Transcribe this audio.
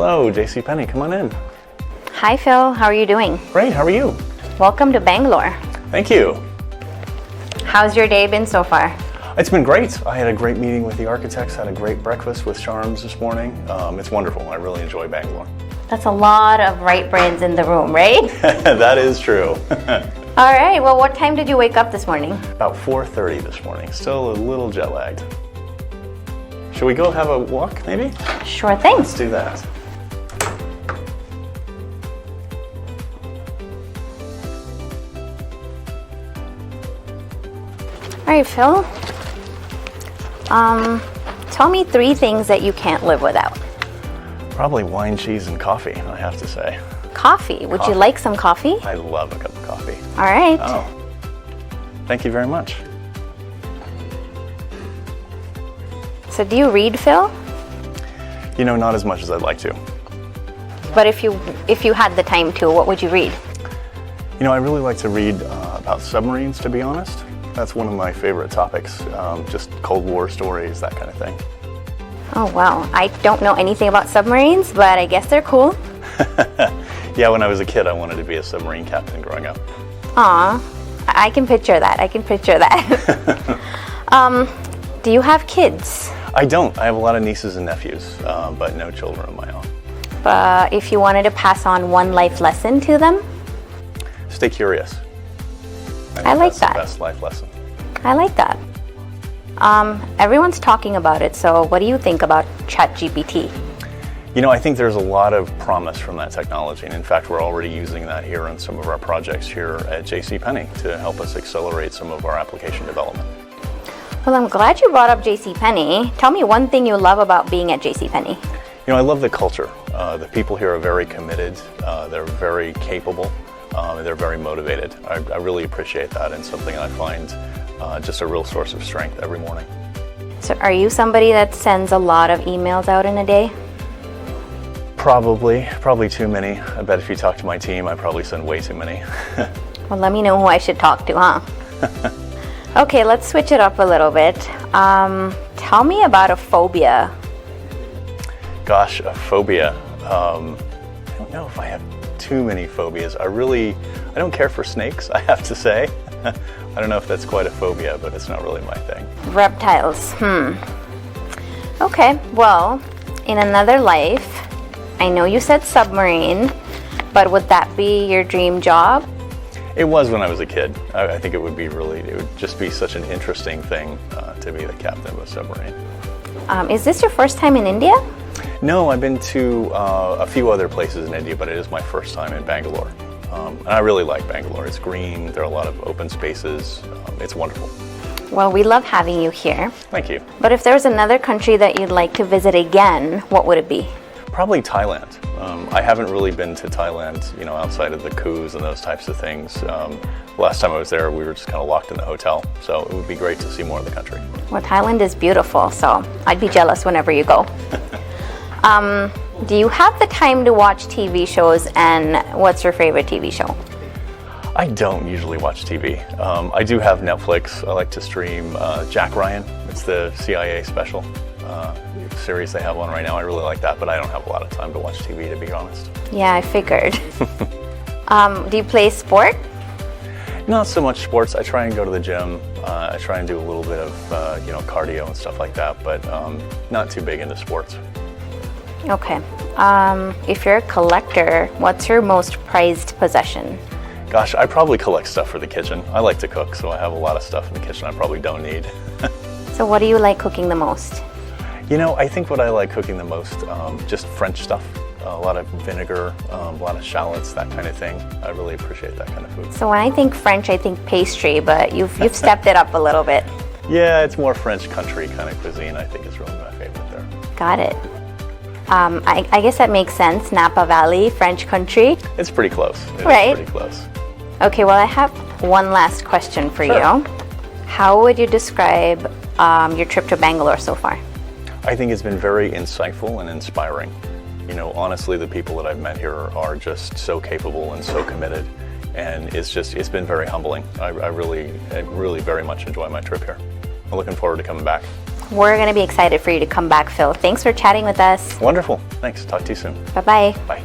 Hello, JCPenney, come on in. Hi Phil, how are you doing? Great, how are you? Welcome to Bangalore. Thank you. How's your day been so far? It's been great. I had a great meeting with the architects, had a great breakfast with Charms this morning. It's wonderful. I really enjoy Bangalore. That's a lot of right brains in the room, right? That is true. All right, well, what time did you wake up this morning? About 4:30 this morning, still a little jet lagged. Should we go have a walk, maybe? Sure thing. Let's do that. All right, Phil. Tell me 3 things that you can't live without. Probably wine, cheese, and coffee, I have to say. Coffee. Would you like some coffee? I love a cup of coffee. All right. Oh, thank you very much. So do you read, Phil? You know, not as much as I'd like to. But if you had the time to, what would you read? You know, I really like to read about submarines, to be honest. That's one of my favorite topics, just Cold War stories, that kind of thing. Oh, wow. I don't know anything about submarines, but I guess they're cool. Yeah, when I was a kid, I wanted to be a submarine captain growing up. Aw, I can picture that. Do you have kids? I don't. I have a lot of nieces and nephews, but no children of my own. But if you wanted to pass on one life lesson to them? Stay curious. I like that's that. The best life lesson. I like that. Everyone's talking about it, so what do you think about ChatGPT? You know, I think there's a lot of promise from that technology, and in fact, we're already using that here on some of our projects here at JCPenney to help us accelerate some of our application development. Well, I'm glad you brought up JCPenney. Tell me one thing you love about being at JCPenney. You know, I love the culture. The people here are very committed, they're very capable, and they're very motivated. I really appreciate that, and something I find just a real source of strength every morning. So are you somebody that sends a lot of emails out in a day? Probably too many. I bet if you talk to my team, I probably send way too many. Well, let me know who I should talk to, huh? Okay, let's switch it up a little bit. Tell me about a phobia. Gosh, a phobia. I don't know if I have too many phobias. I don't care for snakes, I have to say. I don't know if that's quite a phobia, but it's not really my thing. Reptiles, Okay, well, in another life, I know you said submarine, but would that be your dream job? It was when I was a kid. I think it would just be such an interesting thing to be the captain of a submarine. Is this your first time in India? No, I've been to a few other places in India, but it is my first time in Bangalore. And I really like Bangalore. It's green, there are a lot of open spaces. It's wonderful. Well, we love having you here. Thank you. But if there's another country that you'd like to visit again, what would it be? Probably Thailand. I haven't really been to Thailand, you know, outside of the coups and those types of things. Last time I was there, we were just kind of locked in the hotel, so it would be great to see more of the country. Well, Thailand is beautiful, so I'd be jealous whenever you go. Do you have the time to watch TV shows, and what's your favorite TV show? I don't usually watch TV. I do have Netflix. I like to stream Jack Ryan. It's the CIA special series they have on right now. I really like that, but I don't have a lot of time to watch TV, to be honest. Yeah, I figured. Do you play sport? Not so much sports. I try and go to the gym. I try and do a little bit of cardio and stuff like that, but not too big into sports. Okay. If you're a collector, what's your most prized possession? Gosh, I probably collect stuff for the kitchen. I like to cook, so I have a lot of stuff in the kitchen I probably don't need. So what do you like cooking the most? You know, I think what I like cooking the most, just French stuff. A lot of vinegar, a lot of shallots, that kind of thing. I really appreciate that kind of food. So when I think French, I think pastry, but you've stepped it up a little bit. Yeah, it's more French country kind of cuisine. I think is really my favorite there. Got it. I guess that makes sense. Napa Valley, French country. It's pretty close. Right? It's pretty close. Okay, well, I have one last question for Sure. you. How would you describe your trip to Bangalore so far? I think it's been very insightful and inspiring. You know, honestly, the people that I've met here are just so capable and so committed, and it's been very humbling. I really very much enjoy my trip here. I'm looking forward to coming back. We're going to be excited for you to come back, Phil. Thanks for chatting with us. Wonderful. Thanks. Talk to you soon. Bye-bye. Bye.